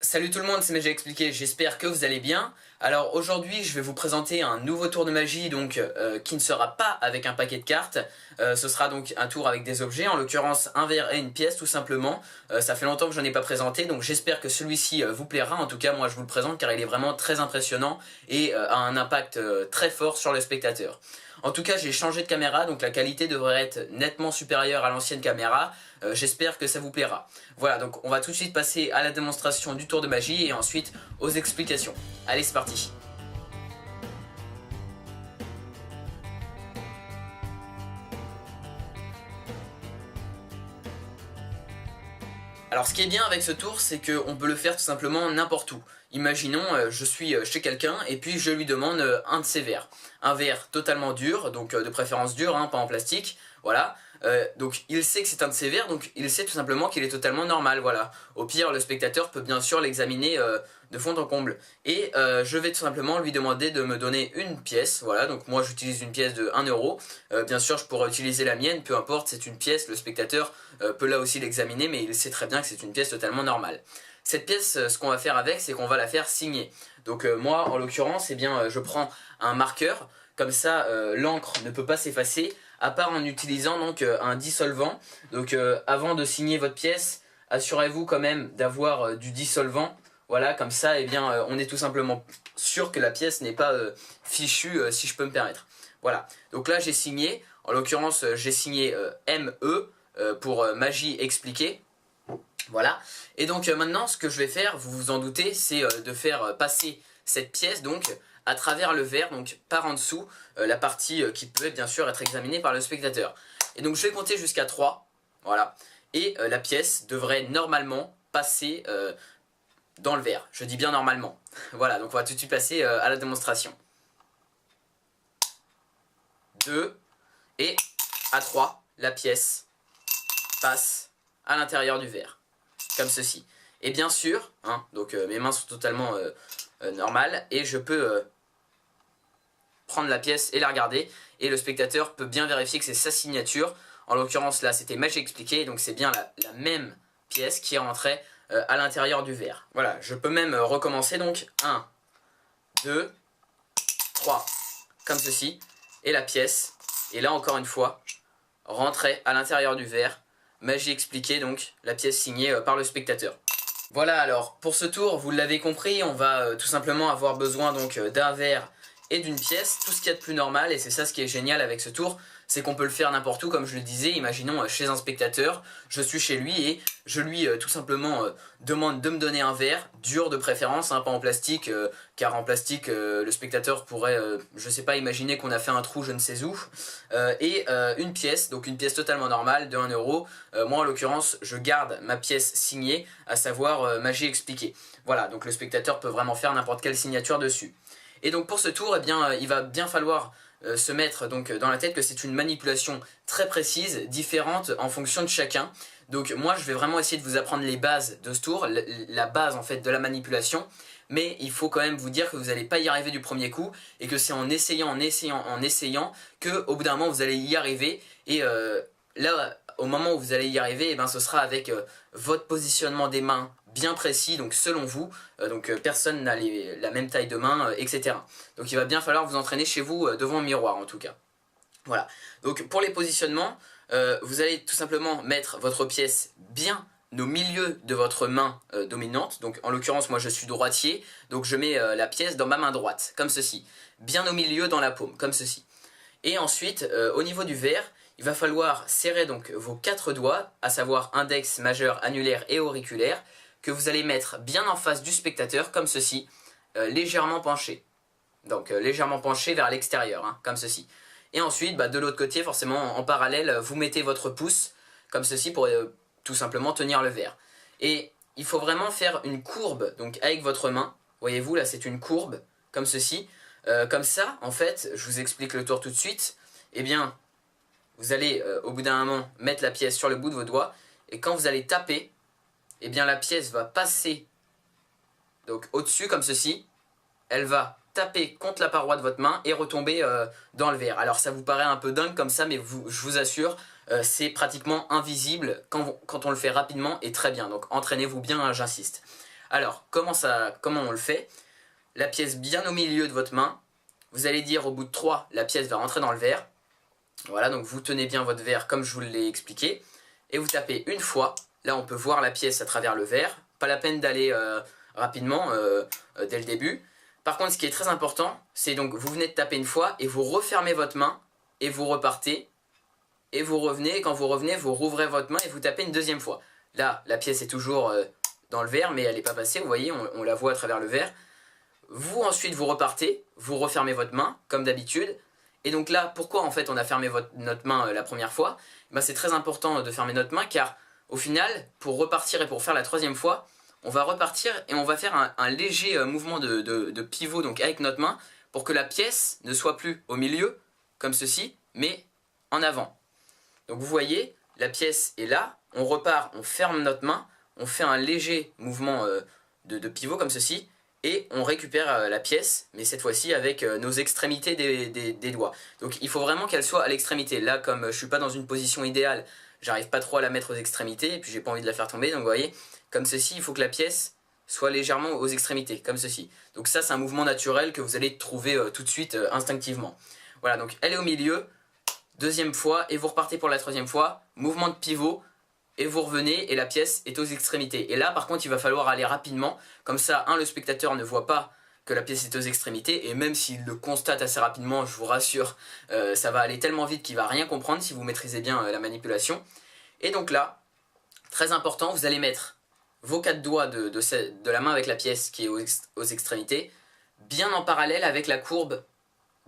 Salut tout le monde, c'est Magic Expliqué, j'espère que vous allez bien. Alors aujourd'hui je vais vous présenter un nouveau tour de magie qui ne sera pas avec un paquet de cartes. Ce sera donc un tour avec des objets, en l'occurrence un verre et une pièce tout simplement. Ça fait longtemps que je n'en ai pas présenté, donc j'espère que celui-ci vous plaira. En tout cas moi je vous le présente car il est vraiment très impressionnant et a un impact très fort sur le spectateur. En tout cas j'ai changé de caméra, donc la qualité devrait être nettement supérieure à l'ancienne caméra. J'espère que ça vous plaira. Voilà, donc on va tout de suite passer à la démonstration du tour de magie et ensuite aux explications. Allez, c'est parti. Alors ce qui est bien avec ce tour, c'est qu'on peut le faire tout simplement n'importe où. Imaginons, je suis chez quelqu'un et puis je lui demande un de ses verres. Un verre totalement dur, donc de préférence dur, hein, pas en plastique, voilà. Donc il sait que c'est un de ses verres, donc il sait tout simplement qu'il est totalement normal, voilà. Au pire, le spectateur peut bien sûr l'examiner de fond en comble. Et je vais tout simplement lui demander de me donner une pièce, voilà. Donc moi j'utilise une pièce de 1 euro. Bien sûr je pourrais utiliser la mienne, peu importe, c'est une pièce, le spectateur peut là aussi l'examiner, mais il sait très bien que c'est une pièce totalement normale. Cette pièce, ce qu'on va faire avec, c'est qu'on va la faire signer. Donc moi, en l'occurrence, eh bien, je prends un marqueur, comme ça l'encre ne peut pas s'effacer, à part en utilisant donc un dissolvant. Donc avant de signer votre pièce, assurez-vous quand même d'avoir du dissolvant. Voilà, comme ça, eh bien, on est tout simplement sûr que la pièce n'est pas fichue, si je peux me permettre. Voilà, donc là j'ai signé, en l'occurrence j'ai signé ME pour Magie Expliquée. Voilà, et donc maintenant ce que je vais faire, vous vous en doutez, c'est de faire passer cette pièce donc à travers le verre, donc par en dessous, la partie qui peut bien sûr être examinée par le spectateur. Et donc je vais compter jusqu'à 3, voilà, et la pièce devrait normalement passer dans le verre, je dis bien normalement. Voilà, donc on va tout de suite passer à la démonstration. 2, et à 3, la pièce passe à l'intérieur du verre. Comme ceci. Et bien sûr, hein, donc mes mains sont totalement normales et je peux prendre la pièce et la regarder et le spectateur peut bien vérifier que c'est sa signature. En l'occurrence là c'était Magie Expliquée, donc c'est bien la même pièce qui est rentrée à l'intérieur du verre. Voilà, je peux même recommencer donc 1, 2, 3, comme ceci, et la pièce, et là encore une fois, rentrait à l'intérieur du verre. Magie Expliquée, donc la pièce signée par le spectateur. Voilà, alors pour ce tour, vous l'avez compris, on va tout simplement avoir besoin donc d'un verre et d'une pièce, tout ce qu'il y a de plus normal, et c'est ça ce qui est génial avec ce tour, c'est qu'on peut le faire n'importe où, comme je le disais. Imaginons chez un spectateur, je suis chez lui et je lui tout simplement demande de me donner un verre, dur de préférence, hein, pas en plastique, car en plastique le spectateur pourrait, je sais pas, imaginer qu'on a fait un trou je ne sais où, et une pièce, donc une pièce totalement normale de 1 euro. Moi en l'occurrence je garde ma pièce signée, à savoir Magie Expliquée. Voilà, donc le spectateur peut vraiment faire n'importe quelle signature dessus. Et donc pour ce tour, eh bien, il va bien falloir se mettre donc dans la tête que c'est une manipulation très précise, différente en fonction de chacun. Donc moi je vais vraiment essayer de vous apprendre les bases de ce tour, la base en fait de la manipulation, mais il faut quand même vous dire que vous n'allez pas y arriver du premier coup et que c'est en essayant, que au bout d'un moment vous allez y arriver. Et là, au moment où vous allez y arriver, eh ben, ce sera avec votre positionnement des mains bien précis, donc selon vous, personne n'a la même taille de main, etc. Donc il va bien falloir vous entraîner chez vous devant un miroir en tout cas. Voilà, donc pour les positionnements, vous allez tout simplement mettre votre pièce bien au milieu de votre main dominante. Donc en l'occurrence moi je suis droitier, donc je mets la pièce dans ma main droite, comme ceci, bien au milieu dans la paume, comme ceci. Et ensuite, au niveau du verre, il va falloir serrer donc vos 4 doigts, à savoir index, majeur, annulaire et auriculaire, que vous allez mettre bien en face du spectateur, comme ceci, légèrement penché. Donc légèrement penché vers l'extérieur, hein, comme ceci. Et ensuite, de l'autre côté, forcément en parallèle, vous mettez votre pouce, comme ceci, pour tout simplement tenir le verre. Et il faut vraiment faire une courbe, donc avec votre main. Voyez-vous, là c'est une courbe, comme ceci. Comme ça, en fait, je vous explique le tour tout de suite. Eh bien, vous allez au bout d'un moment mettre la pièce sur le bout de vos doigts. Et quand vous allez taper, eh bien la pièce va passer donc au-dessus comme ceci. Elle va taper contre la paroi de votre main et retomber dans le verre. Alors ça vous paraît un peu dingue comme ça, mais je vous assure, c'est pratiquement invisible quand on le fait rapidement et très bien. Donc entraînez-vous bien, hein, j'insiste. Alors, comment on le fait? La pièce bien au milieu de votre main. Vous allez dire au bout de 3, la pièce va rentrer dans le verre. Voilà, donc vous tenez bien votre verre comme je vous l'ai expliqué. Et vous tapez une fois. Là, on peut voir la pièce à travers le verre. Pas la peine d'aller rapidement dès le début. Par contre, ce qui est très important, c'est donc vous venez de taper une fois et vous refermez votre main et vous repartez. Et vous revenez, et quand vous revenez, vous rouvrez votre main et vous tapez une deuxième fois. Là, la pièce est toujours dans le verre, mais elle n'est pas passée, vous voyez, on la voit à travers le verre. Vous, ensuite, vous repartez, vous refermez votre main, comme d'habitude. Et donc là, pourquoi en fait on a fermé notre main la première fois? Ben, c'est très important de fermer notre main, car au final, pour repartir et pour faire la troisième fois, on va repartir et on va faire un léger mouvement de pivot donc avec notre main, pour que la pièce ne soit plus au milieu, comme ceci, mais en avant. Donc vous voyez, la pièce est là, on repart, on ferme notre main, on fait un léger mouvement de pivot comme ceci, et on récupère la pièce, mais cette fois-ci avec nos extrémités des doigts. Donc il faut vraiment qu'elle soit à l'extrémité. Là, comme je ne suis pas dans une position idéale, j'arrive pas trop à la mettre aux extrémités, et puis j'ai pas envie de la faire tomber, donc vous voyez, comme ceci, il faut que la pièce soit légèrement aux extrémités, comme ceci. Donc ça, c'est un mouvement naturel que vous allez trouver tout de suite instinctivement. Voilà, donc elle est au milieu. Deuxième fois, et vous repartez pour la troisième fois, mouvement de pivot, et vous revenez, et la pièce est aux extrémités. Et là, par contre, il va falloir aller rapidement, comme ça, le spectateur ne voit pas que la pièce est aux extrémités, et même s'il le constate assez rapidement, je vous rassure, ça va aller tellement vite qu'il va rien comprendre si vous maîtrisez bien la manipulation. Et donc là, très important, vous allez mettre vos 4 doigts de la main avec la pièce qui est aux extrémités, bien en parallèle avec la courbe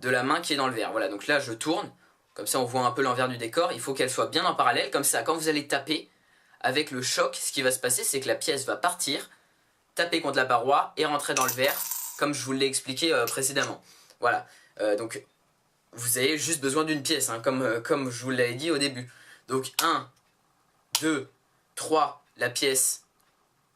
de la main qui est dans le verre. Voilà, donc là, je tourne. Comme ça, on voit un peu l'envers du décor. Il faut qu'elle soit bien en parallèle. Comme ça, quand vous allez taper, avec le choc, ce qui va se passer, c'est que la pièce va partir, taper contre la paroi et rentrer dans le verre, comme je vous l'ai expliqué précédemment. Voilà. Donc, vous avez juste besoin d'une pièce, hein, comme je vous l'avais dit au début. Donc, 1, 2, 3, la pièce,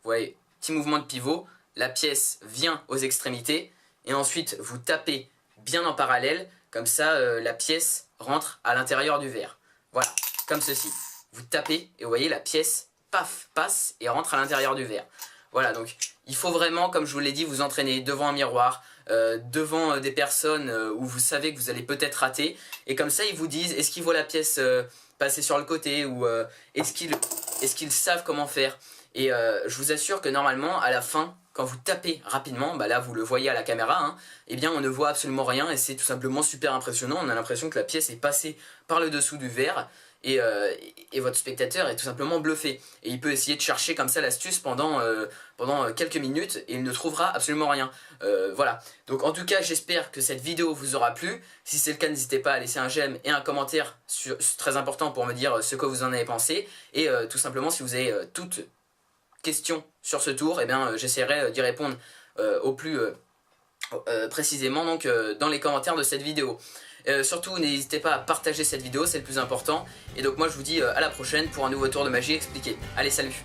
vous voyez, petit mouvement de pivot. La pièce vient aux extrémités. Et ensuite, vous tapez bien en parallèle. Comme ça, la pièce rentre à l'intérieur du verre. Voilà, comme ceci. Vous tapez et vous voyez la pièce, paf, passe et rentre à l'intérieur du verre. Voilà, donc il faut vraiment, comme je vous l'ai dit, vous entraîner devant un miroir, devant des personnes où vous savez que vous allez peut-être rater. Et comme ça, ils vous disent, est-ce qu'ils voient la pièce passer sur le côté ou est-ce qu'ils savent comment faire. Et je vous assure que normalement, à la fin, quand vous tapez rapidement, bah là vous le voyez à la caméra, hein, eh bien on ne voit absolument rien et c'est tout simplement super impressionnant. On a l'impression que la pièce est passée par le dessous du verre et votre spectateur est tout simplement bluffé. Et il peut essayer de chercher comme ça l'astuce pendant quelques minutes et il ne trouvera absolument rien. Voilà, donc en tout cas j'espère que cette vidéo vous aura plu. Si c'est le cas, n'hésitez pas à laisser un j'aime et un commentaire très important pour me dire ce que vous en avez pensé. Et tout simplement si vous avez toutes questions sur ce tour, eh bien j'essaierai d'y répondre au plus précisément donc, dans les commentaires de cette vidéo. Surtout n'hésitez pas à partager cette vidéo, c'est le plus important. Et donc moi je vous dis à la prochaine pour un nouveau tour de magie expliqué. Allez, salut!